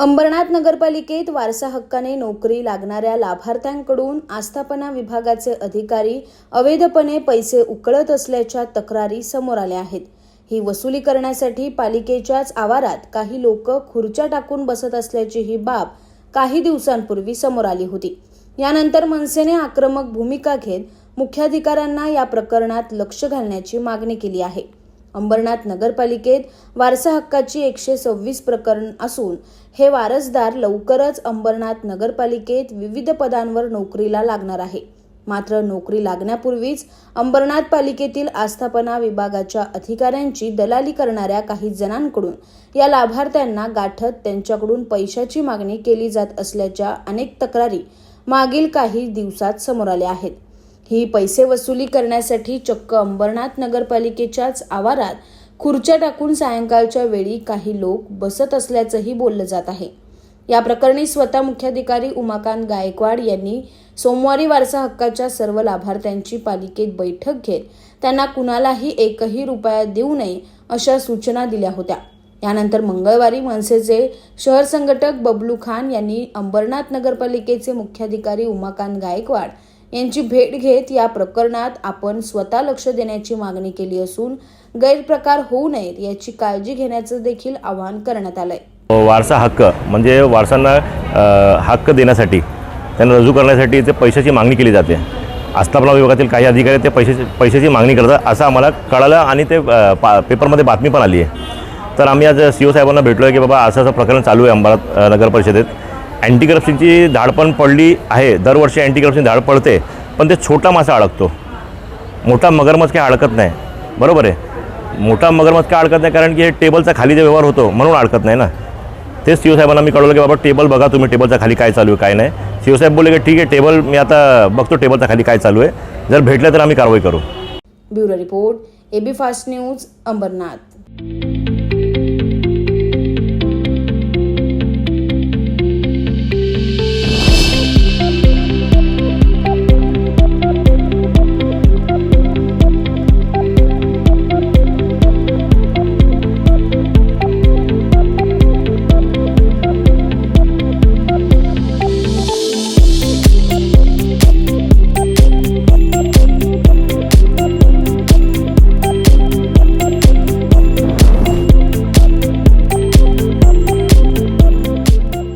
अंबरनाथ नगरपालिकेत वारसा हक्काने नोकरी लागणाऱ्या लाभार्थ्यांकडून आस्थापना विभागाचे अधिकारी अवैधपणे पैसे उकळत असल्याच्या तक्रारी समोर आल्या आहेत। ही वसुली करण्यासाठी पालिकेच्याच आवारात काही लोक खुर्च्या टाकून बसत असल्याची ही बाब काही दिवसांपूर्वी समोर आली होती। यानंतर मनसेने आक्रमक भूमिका घेत मुख्याधिकाऱ्यांना या प्रकरणात लक्ष घालण्याची मागणी केली आहे। अंबरनाथ नगरपालिकेत वारसा हक्काची 126 प्रकरण असून हे वारसदार लवकरच अंबरनाथ नगरपालिकेत विविध पदांवर नोकरीला लागणार आहे। मात्र नोकरी लागण्यापूर्वीच अंबरनाथ पालिकेतील आस्थापना विभागाच्या अधिकाऱ्यांची दलाली करणाऱ्या काही जणांकडून या लाभार्थ्यांना गाठत त्यांच्याकडून पैशाची मागणी केली जात असल्याच्या अनेक तक्रारी मागील काही दिवसात समोर आल्या आहेत। ही पैसे वसुली करण्यासाठी चक्क अंबरनाथ नगरपालिकेच्याच आवारात खुर्च्या टाकून सायंकाळच्या वेळी काही लोक बसत असल्याचंही बोललं जात आहे। या प्रकरणी स्वतः मुख्याधिकारी उमाकांत गायकवाड यांनी सोमवारी वारसा हक्काच्या सर्व लाभार्थ्यांची पालिकेत बैठक घेत त्यांना कुणालाही एकही रुपया देऊ नये अशा सूचना दिल्या होत्या। यानंतर मंगळवारी मनसेचे शहर संघटक बबलू खान यांनी अंबरनाथ नगरपालिकेचे मुख्याधिकारी उमाकांत गायकवाड यांची भेट घेत या प्रकरणात आपण स्वतः लक्ष देण्याची मागणी केली असून गैरप्रकार होऊ नयेत याची काळजी घेण्याचं देखील आवाहन करण्यात आलंय। वारसा हक्क म्हणजे वारसांना हक्क देण्यासाठी त्यांना रजू करण्यासाठी ते पैशाची मागणी केली जाते। आस्थापना विभागातील काही अधिकारी ते पैशाची मागणी करतात असं आम्हाला कळालं आणि ते पेपरमध्ये बातमी पण आली आहे। तर आम्ही आज सीओ साहेबांना भेटलो आहे की बाबा असं प्रकरण चालू आहे अंबरनाथ नगर परिषदेत। अँटी करप्शनची धाड पण पडली आहे, दरवर्षी अँटी करप्शन धाड पडते, पण ते छोटा मासा अडकतो, मोठा मगरमच्छ काही अडकत नाही। बरोबर आहे, मोठा मगरमच्छ काय अडकत नाही कारण की हे टेबलचा खाली जे व्यवहार होतो म्हणून अडकत नाही ना। तेच सीओ साहेबांना मी कळवलं की बाबा टेबल बघा तुम्ही, टेबलचा खाली काय चालू आहे काय नाही। सीओ साहेब बोलले की ठीक आहे, टेबल मी आता बघतो टेबलचा खाली काय चालू आहे, जर भेटलं तर आम्ही कारवाई करू। Bureau report, AB Fast News, Ambernath.